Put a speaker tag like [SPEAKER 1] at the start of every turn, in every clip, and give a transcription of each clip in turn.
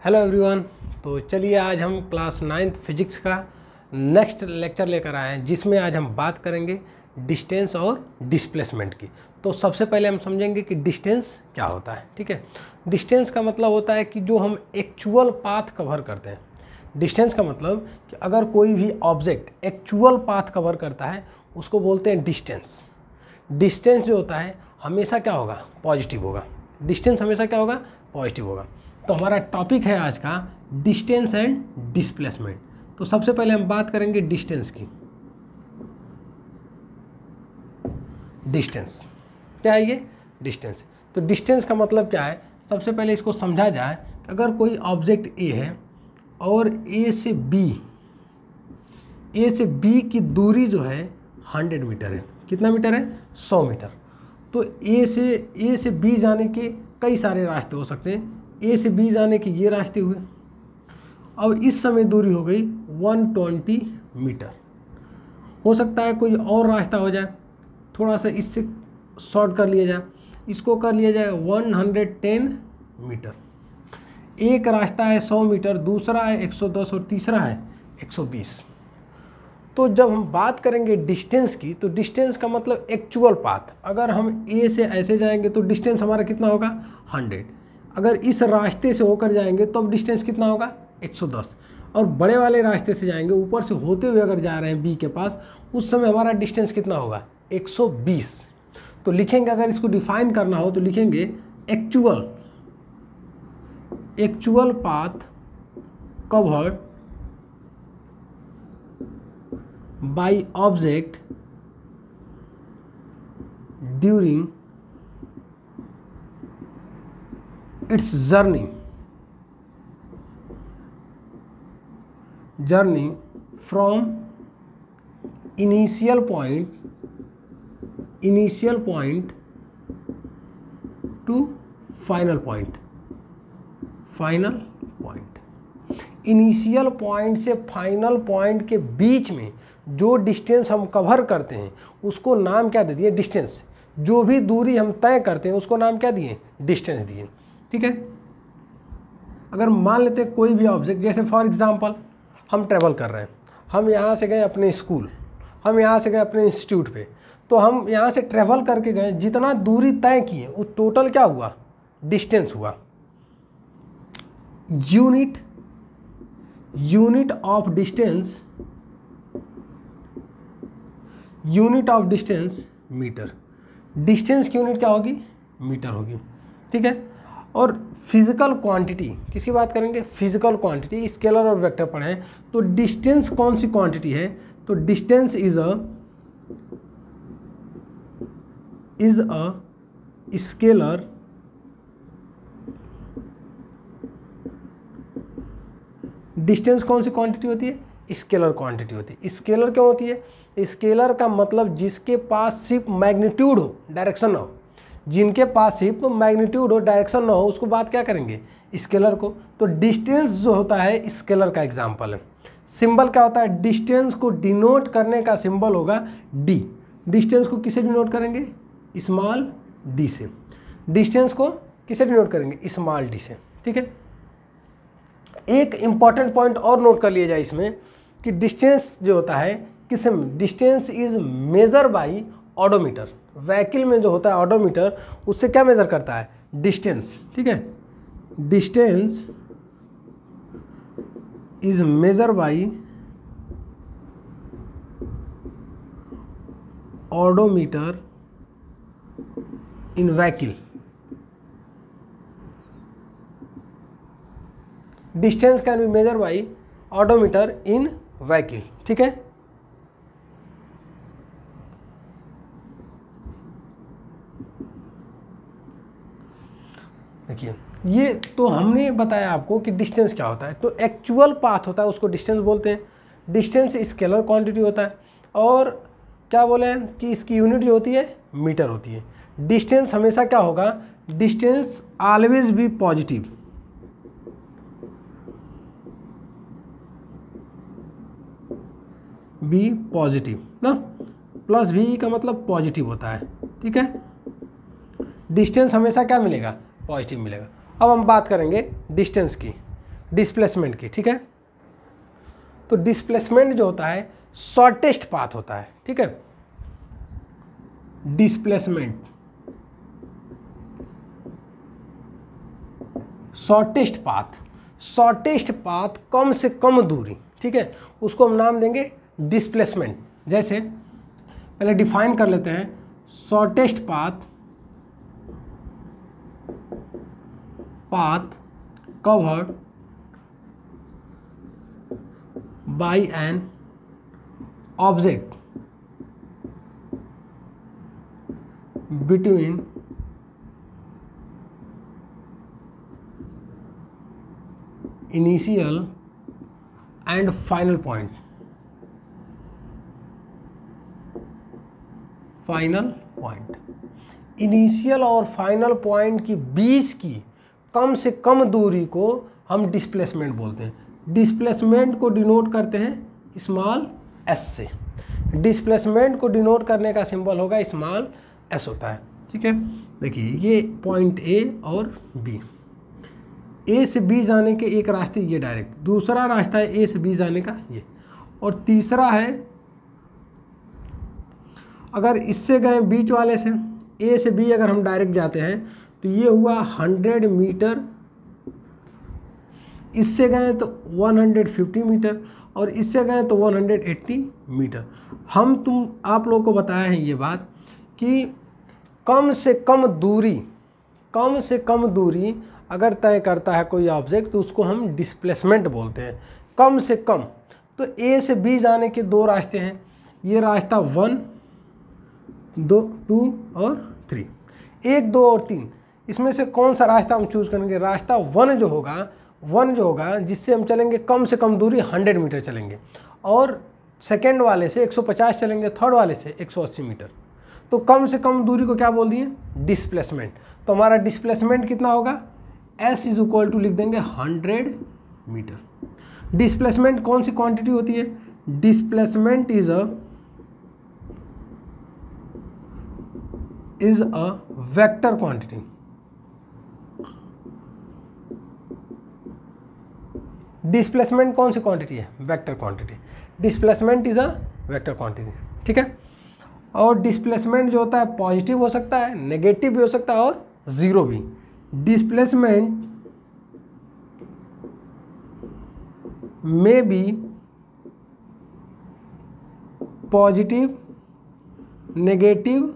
[SPEAKER 1] Hello everyone. तो चलिए आज हम क्लास 9th फिजिक्स का नेक्स्ट लेक्चर लेकर आए हैं, जिसमें आज हम बात करेंगे डिस्टेंस और डिस्प्लेसमेंट की। तो सबसे पहले हम समझेंगे कि डिस्टेंस क्या होता है। ठीक है, डिस्टेंस का मतलब होता है कि जो हम एक्चुअल पाथ कवर करते हैं। डिस्टेंस का मतलब कि अगर कोई भी ऑब्जेक्ट एक्चुअल पाथ कवर करता है उसको बोलते हैं डिस्टेंस। डिस्टेंस जो होता है हमेशा क्या होगा, पॉजिटिव होगा। डिस्टेंस हमेशा क्या होगा, पॉजिटिव होगा। तो हमारा टॉपिक है आज का डिस्टेंस एंड डिस्प्लेसमेंट। तो सबसे पहले हम बात करेंगे डिस्टेंस की। डिस्टेंस क्या है, ये डिस्टेंस। तो डिस्टेंस का मतलब क्या है, सबसे पहले इसको समझा जाए। अगर कोई ऑब्जेक्ट ए है और ए से बी की दूरी जो है 100 मीटर है। कितना मीटर है, 100 मीटर। तो ए से बी जाने के कई सारे रास्ते हो सकते हैं। ए से बी जाने के ये रास्ते हुए। अब इस समय दूरी हो गई 120 मीटर। हो सकता है कोई और रास्ता हो जाए, थोड़ा सा इससे शॉर्ट कर लिया जाए, इसको कर लिया जाए 110 मीटर। एक रास्ता है 100 मीटर, दूसरा है 110 और तीसरा है 120। तो जब हम बात करेंगे डिस्टेंस की, तो डिस्टेंस का मतलब एक्चुअल पाथ। अगर हम ए से ऐसे जाएंगे तो डिस्टेंस हमारा कितना होगा, 100। अगर इस रास्ते से होकर जाएंगे तो अब डिस्टेंस कितना होगा, 110। और बड़े वाले रास्ते से जाएंगे, ऊपर से होते हुए अगर जा रहे हैं बी के पास, उस समय हमारा डिस्टेंस कितना होगा, 120। तो लिखेंगे, अगर इसको डिफाइन करना हो तो लिखेंगे actual path covered by object during its journey from initial point to final point। Initial point से फाइनल पॉइंट के बीच में जो डिस्टेंस हम कवर करते हैं उसको नाम क्या दे दिए, डिस्टेंस। जो भी दूरी हम तय करते हैं उसको नाम क्या दिए, डिस्टेंस दिए। ठीक है, अगर मान लेते हैं कोई भी ऑब्जेक्ट, जैसे फॉर एग्जांपल हम ट्रैवल कर रहे हैं, हम यहाँ से गए अपने स्कूल, हम यहाँ से गए अपने इंस्टीट्यूट पे, तो हम यहाँ से ट्रैवल करके गए, जितना दूरी तय किए वो टोटल क्या हुआ, डिस्टेंस हुआ। Unit of distance metre. Distance की यूनिट क्या होगी, मीटर होगी। ठीक है, और फिजिकल क्वांटिटी, किसकी बात करेंगे, फिजिकल क्वांटिटी। स्केलर और वेक्टर पढ़े हैं, तो डिस्टेंस कौन सी क्वांटिटी है, तो distance is a scalar distance कौन सी क्वांटिटी होती है, स्केलर क्वांटिटी होती है। स्केलर क्यों होती है, स्केलर का मतलब जिसके पास सिर्फ मैग्नीट्यूड हो, डायरेक्शन ना हो। जिनके पास सिर्फ मैग्नीट्यूड हो, डायरेक्शन ना हो, उसको बात क्या करेंगे, स्केलर को। तो डिस्टेंस जो होता है स्केलर का एग्जाम्पल है। सिंबल क्या होता है, डिस्टेंस को डिनोट करने का सिंबल होगा डी। डिस्टेंस को किसे डिनोट करेंगे, स्मॉल डी से। डिस्टेंस को किसे डिनोट करेंगे, स्मॉल डी से। ठीक है, एक इंपॉर्टेंट पॉइंट और नोट कर लिया जाए इसमें कि डिस्टेंस जो होता है किस में, distance is measure by odometer. Vehicle में जो होता है ऑडोमीटर, उससे क्या मेजर करता है, डिस्टेंस। ठीक है, distance is measure by odometer in vehicle. Distance can be measure by odometer in vehicle. ठीक है, देखिए ये तो हमने बताया आपको कि डिस्टेंस क्या होता है। तो एक्चुअल पाथ होता है उसको डिस्टेंस बोलते हैं। डिस्टेंस स्केलर क्वांटिटी होता है, और क्या बोले हैं कि इसकी यूनिट जो होती है मीटर होती है। डिस्टेंस हमेशा क्या होगा, distance always be positive. Be positive ना, प्लस भी का मतलब पॉजिटिव होता है। ठीक है, डिस्टेंस हमेशा क्या मिलेगा, पॉजिटिव मिलेगा। अब हम बात करेंगे डिस्टेंस की। डिस्प्लेसमेंट की, ठीक है। तो डिस्प्लेसमेंट जो होता है शॉर्टेस्ट पाथ होता है, ठीक है। डिस्प्लेसमेंट शॉर्टेस्ट पाथ कम से कम दूरी, ठीक है, उसको हम नाम देंगे डिस्प्लेसमेंट। जैसे पहले डिफाइन कर लेते हैं, shortest path covered by an object between initial and final point. Initial और फाइनल पॉइंट की बीच की कम से कम दूरी को हम डिस्प्लेसमेंट बोलते हैं। डिस्प्लेसमेंट को डिनोट करते हैं स्मॉल एस से। डिस्प्लेसमेंट को डिनोट करने का सिंबल होगा स्मॉल एस होता है, ठीक है। देखिए ये पॉइंट ए और बी, ए से बी जाने के एक रास्ते ये डायरेक्ट, दूसरा रास्ता है ए से बी जाने का ये, और तीसरा है अगर इससे गए बीच वाले से, ए से बी अगर हम डायरेक्ट जाते हैं तो ये हुआ 100 मीटर, इससे गए तो 150 मीटर, और इससे गए तो 180 मीटर। आप लोगों को बताया है ये बात कि कम से कम दूरी अगर तय करता है कोई ऑब्जेक्ट तो उसको हम डिस्प्लेसमेंट बोलते हैं, कम से कम। तो ए से बी जाने के दो रास्ते हैं, ये रास्ता 1, 2 और 3, 1, 2 और 3, इसमें से कौन सा रास्ता हम चूज़ करेंगे? रास्ता 1 जो होगा जिससे हम चलेंगे कम से कम दूरी 100 मीटर चलेंगे, और सेकेंड वाले से 150 चलेंगे, थर्ड वाले से 180 मीटर। तो कम से कम दूरी को क्या बोल दिए? डिस्प्लेसमेंट। तो हमारा डिस्प्लेसमेंट कितना होगा? S इज इक्वल टू लिख देंगे 100 मीटर। डिस्प्लेसमेंट कौन सी क्वांटिटी होती है? Displacement is a vector quantity. Displacement कौन सी क्वांटिटी है? Vector quantity. Displacement is a vector quantity, ठीक है। और डिस्प्लेसमेंट जो होता है पॉजिटिव हो सकता है, नेगेटिव भी हो सकता है और जीरो भी। डिस्प्लेसमेंट में be positive, negative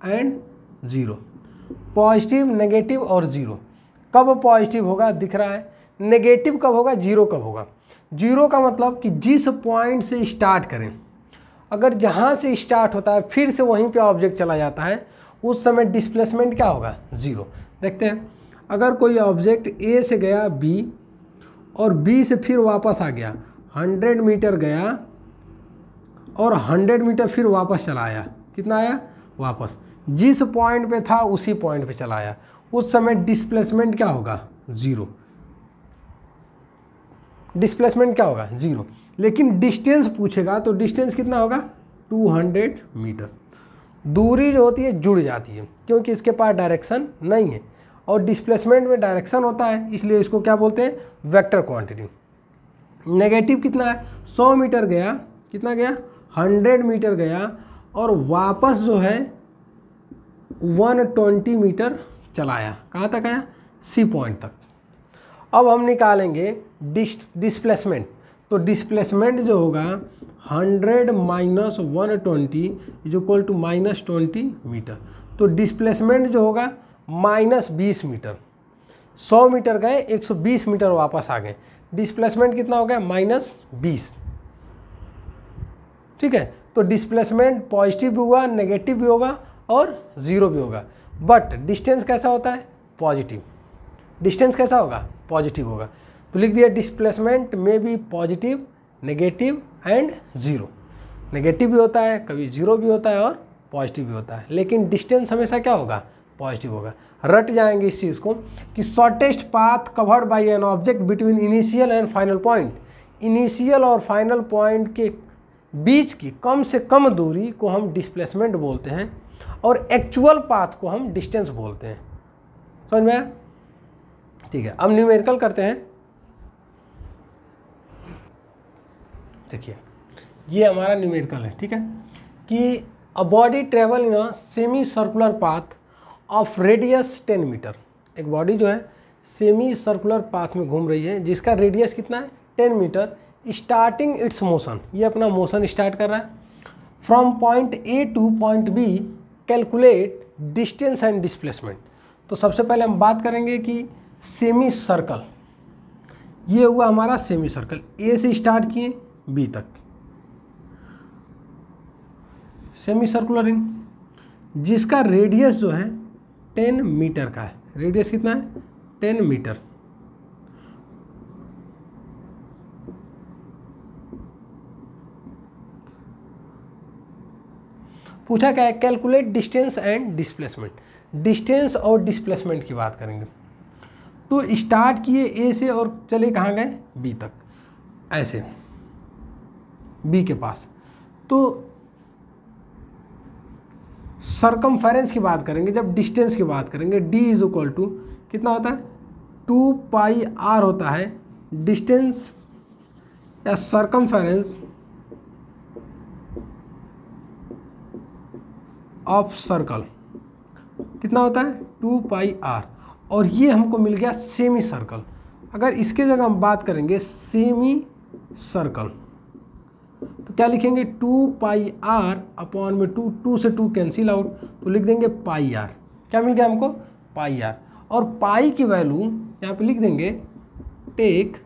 [SPEAKER 1] and zero. Positive, negative और जीरो। कब पॉजिटिव होगा दिख रहा है, नेगेटिव कब होगा, जीरो कब होगा। जीरो का मतलब कि जिस पॉइंट से स्टार्ट करें, अगर जहाँ से स्टार्ट होता है फिर से वहीं पे ऑब्जेक्ट चला जाता है, उस समय डिस्प्लेसमेंट क्या होगा? जीरो। देखते हैं, अगर कोई ऑब्जेक्ट ए से गया बी और बी से फिर वापस आ गया, 100 मीटर गया और 100 मीटर फिर वापस चला आया, कितना आया? वापस जिस पॉइंट पे था उसी पॉइंट पे चला आया, उस समय डिस्प्लेसमेंट क्या होगा? जीरो। डिस्प्लेसमेंट क्या होगा? जीरो। लेकिन डिस्टेंस पूछेगा तो डिस्टेंस कितना होगा? 200 मीटर। दूरी जो होती है जुड़ जाती है क्योंकि इसके पास डायरेक्शन नहीं है, और डिस्प्लेसमेंट में डायरेक्शन होता है, इसलिए इसको क्या बोलते हैं? Vector quantity. नेगेटिव कितना है? 100 मीटर गया, कितना गया? 100 मीटर गया और वापस जो है 120 मीटर चलाया। कहाँ तक आया? सी पॉइंट तक। अब हम निकालेंगे डिस्प्लेसमेंट। तो डिस्प्लेसमेंट जो होगा 100 minus 120 is equal to -20 metre. तो डिस्प्लेसमेंट जो होगा -20 मीटर। 100 मीटर गए, 120 मीटर वापस आ गए, डिस्प्लेसमेंट कितना हो गया? -20। ठीक है, तो डिस्प्लेसमेंट पॉजिटिव भी हुआ, नेगेटिव भी होगा और जीरो भी होगा। बट डिस्टेंस कैसा होता है? पॉजिटिव। डिस्टेंस कैसा होगा? पॉजिटिव होगा। तो लिख दिया डिस्प्लेसमेंट में भी positive, negative and zero. Negative भी होता है, कभी जीरो भी होता है और पॉजिटिव भी होता है, लेकिन डिस्टेंस हमेशा क्या होगा? पॉजिटिव होगा। रट जाएंगे इस चीज़ को कि shortest path covered by an object between initial and final point. Initial और फाइनल पॉइंट के बीच की कम से कम दूरी को हम डिस्प्लेसमेंट बोलते हैं, और एक्चुअल पाथ को हम डिस्टेंस बोलते हैं। समझ में आया? ठीक है, अब न्यूमेरिकल करते हैं। देखिए ये हमारा न्यूमेरिकल है, ठीक है, कि a body travel in a semi circular path of radius 10 metre. एक बॉडी जो है सेमी सर्कुलर पाथ में घूम रही है जिसका रेडियस कितना है 10 मीटर। स्टार्टिंग इट्स मोशन, ये अपना मोशन स्टार्ट कर रहा है। From point A to point B calculate distance and displacement. तो सबसे पहले हम बात करेंगे कि सेमी सर्कल, ये हुआ हमारा सेमी सर्कल, ए से स्टार्ट किए बी तक, सेमी सर्कुलर रिंग जिसका रेडियस जो है 10 मीटर का है। रेडियस कितना है 10 मीटर। पूछा क्या है, calculate distance and displacement. Distance और डिस्प्लेसमेंट की बात करेंगे। तो स्टार्ट किए ए से और चले कहाँ गए बी तक, ऐसे बी के पास। तो सरकमफेरेंस की बात करेंगे, जब डिस्टेंस की बात करेंगे, d इज इक्वल टू कितना होता है 2 पाई r होता है डिस्टेंस या सरकमफेरेंस ऑफ सर्कल। कितना होता है 2 पाई r, और ये हमको मिल गया सेमी सर्कल। अगर इसके जगह हम बात करेंगे सेमी सर्कल तो क्या लिखेंगे 2 पाई r अपॉन में 2 से 2 कैंसिल आउट, तो लिख देंगे पाई r। क्या मिल गया हमको पाई r, और पाई की वैल्यू यहाँ पे लिख देंगे take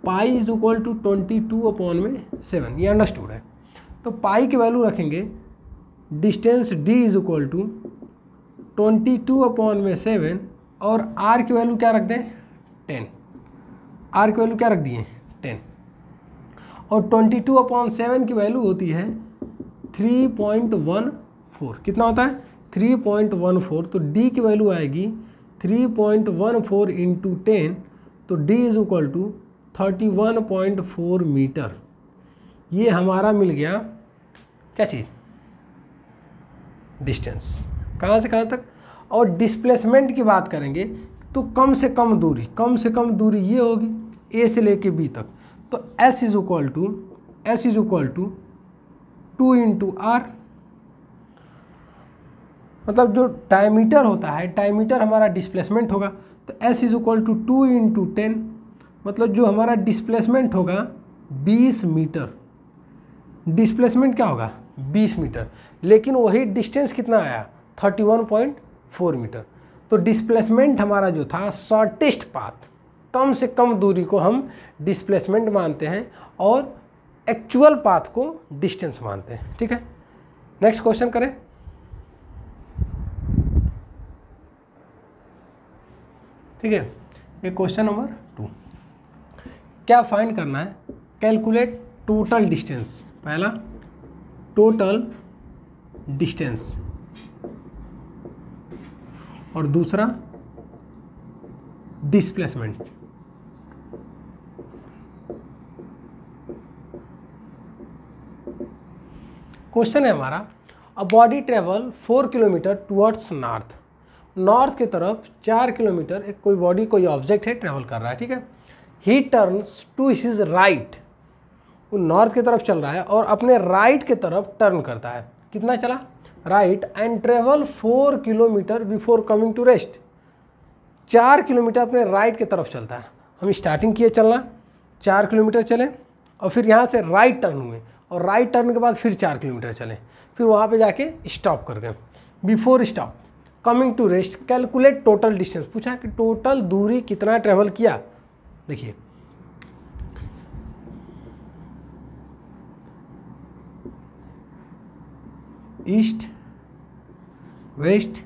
[SPEAKER 1] pi is equal to 22 upon में 7, ये अंडरस्टूड है। तो पाई की वैल्यू रखेंगे distance d is equal to 22 upon में 7, और r की वैल्यू क्या रख दें 10। r की वैल्यू क्या रख दिए 10, और 22 अपॉन 7 की वैल्यू होती है 3.14। कितना होता है 3.14। तो d की वैल्यू आएगी 3.14 इंटू 10, तो d is equal to 31.4 metre. ये हमारा मिल गया क्या चीज़ डिस्टेंस, कहाँ से कहाँ तक। और डिस्प्लेसमेंट की बात करेंगे तो कम से कम दूरी ये होगी a से लेके b तक। तो s is equal to 2 into R, मतलब जो डायमीटर होता है, डायमीटर हमारा डिस्प्लेसमेंट होगा। तो s is equal to 2 into 10, मतलब जो हमारा डिस्प्लेसमेंट होगा 20 मीटर। डिस्प्लेसमेंट क्या होगा 20 मीटर, लेकिन वही डिस्टेंस कितना आया 31.4 मीटर। तो डिस्प्लेसमेंट हमारा जो था शॉर्टेस्ट पाथ, कम से कम दूरी को हम डिस्प्लेसमेंट मानते हैं और एक्चुअल पाथ को डिस्टेंस मानते हैं, ठीक है। नेक्स्ट क्वेश्चन करें। ठीक है, ये क्वेश्चन नंबर 2। क्या फाइंड करना है, कैलकुलेट टोटल डिस्टेंस। पहला टोटल डिस्टेंस और दूसरा डिस्प्लेसमेंट। क्वेश्चन है हमारा, अ body travel 4 kilometre towards north की तरफ 4 किलोमीटर एक कोई बॉडी कोई ऑब्जेक्ट है ट्रेवल कर रहा है, ठीक है। He turns to his right, वो नॉर्थ की तरफ चल रहा है और अपने राइट की तरफ टर्न करता है। कितना चला right, and travel 4 kilometre before coming to rest. 4 kilometre अपने राइट की तरफ चलता है। हम स्टार्टिंग किए चलना, 4 किलोमीटर चले और फिर यहाँ से राइट टर्न हुए और राइट टर्न के बाद फिर 4 किलोमीटर चले, फिर वहाँ पे जाके स्टॉप कर गए। Before stop coming to rest calculate total distance. पूछा कि टोटल दूरी कितना ट्रेवल किया। देखिए ईस्ट वेस्ट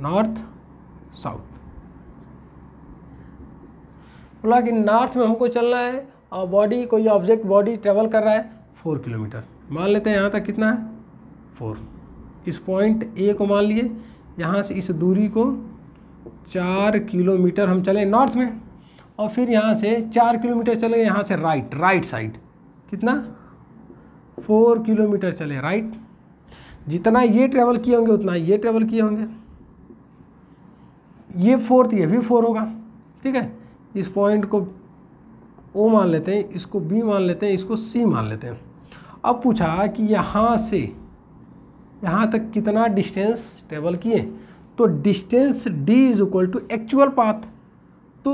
[SPEAKER 1] नॉर्थ साउथ, बोला कि नॉर्थ में हमको चलना है और बॉडी कोई ऑब्जेक्ट बॉडी ट्रेवल कर रहा है 4 किलोमीटर। मान लेते हैं यहाँ तक कितना है 4। इस पॉइंट ए को मान लिए, यहाँ से इस दूरी को 4 किलोमीटर हम चले नॉर्थ में, और फिर यहाँ से 4 किलोमीटर चले यहाँ से राइट साइड। कितना 4 किलोमीटर चले राइट। जितना ये ट्रेवल किए होंगे उतना ये ट्रेवल किए होंगे। ये 4 ये भी 4 होगा, ठीक है। इस पॉइंट को O मान लेते हैं, इसको B मान लेते हैं, इसको C मान लेते हैं। अब पूछा कि यहाँ से यहाँ तक कितना डिस्टेंस ट्रेवल किए, तो distance D is equal to actual path, तो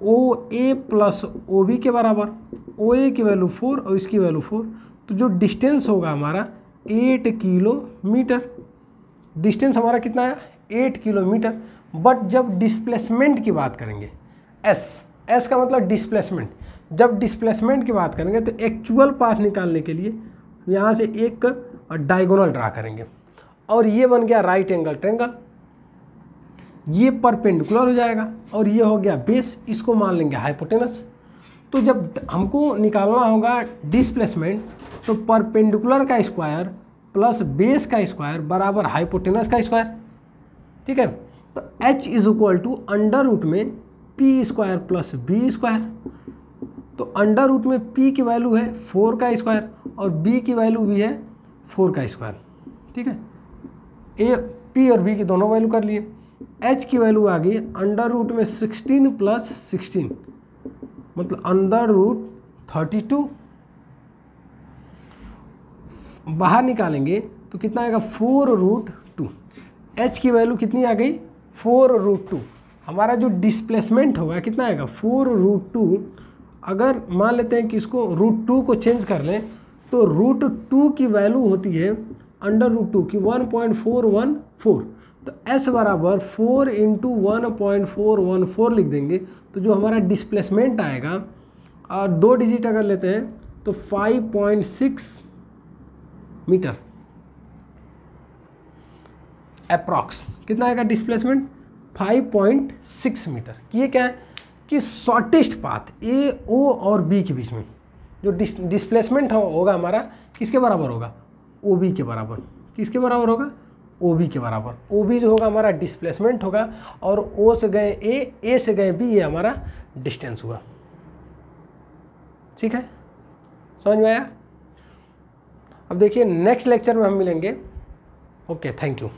[SPEAKER 1] OA प्लस OB के बराबर। OA की वैल्यू 4 और इसकी वैल्यू 4, तो जो डिस्टेंस होगा हमारा 8 किलोमीटर। डिस्टेंस हमारा कितना है 8 किलोमीटर। बट जब डिस्प्लेसमेंट की बात करेंगे, एस का मतलब डिस्प्लेसमेंट, जब डिस्प्लेसमेंट की बात करेंगे तो एक्चुअल पाथ निकालने के लिए यहाँ से एक डायगोनल ड्रा करेंगे और ये बन गया राइट एंगल ट्रायंगल, ये परपेंडिकुलर हो जाएगा और ये हो गया बेस, इसको मान लेंगे हाइपोटेनस। तो जब हमको निकालना होगा डिस्प्लेसमेंट तो परपेंडिकुलर का स्क्वायर प्लस बेस का स्क्वायर बराबर हाइपोटेनस का स्क्वायर, ठीक है। तो h is equal to under root में P square plus B square. तो अंडर रूट में p की वैल्यू है 4 का स्क्वायर और b की वैल्यू भी है 4 का स्क्वायर, ठीक है। p और b की दोनों वैल्यू कर लिए। h की वैल्यू आ गई अंडर रूट में 16 प्लस 16 मतलब अंडर रूट 32। बाहर निकालेंगे तो कितना आएगा 4√2। h की वैल्यू कितनी आ गई 4√2। हमारा जो डिस्प्लेसमेंट होगा कितना आएगा 4√2। अगर मान लेते हैं कि इसको √2 को चेंज कर लें तो √2 की वैल्यू होती है अंडर रूट 2 की 1.414। तो s बराबर 4 इंटू 1.414 लिख देंगे। तो जो हमारा डिस्प्लेसमेंट आएगा और 2 डिजिट अगर लेते हैं तो 5.6 मीटर अप्रॉक्स। कितना आएगा डिस्प्लेसमेंट 5.6 मीटर। ये क्या है कि शॉर्टेस्ट पाथ ए ओ और बी के बीच में जो डिस्प्लेसमेंट होगा हमारा किसके बराबर होगा ओ बी के बराबर। किसके बराबर होगा ओ बी के बराबर। ओ बी जो होगा हमारा डिस्प्लेसमेंट होगा और ओ से गए ए से गए बी, ये हमारा डिस्टेंस हुआ। ठीक है, समझ में आया। अब देखिए नेक्स्ट लेक्चर में हम मिलेंगे। Okay, thank you.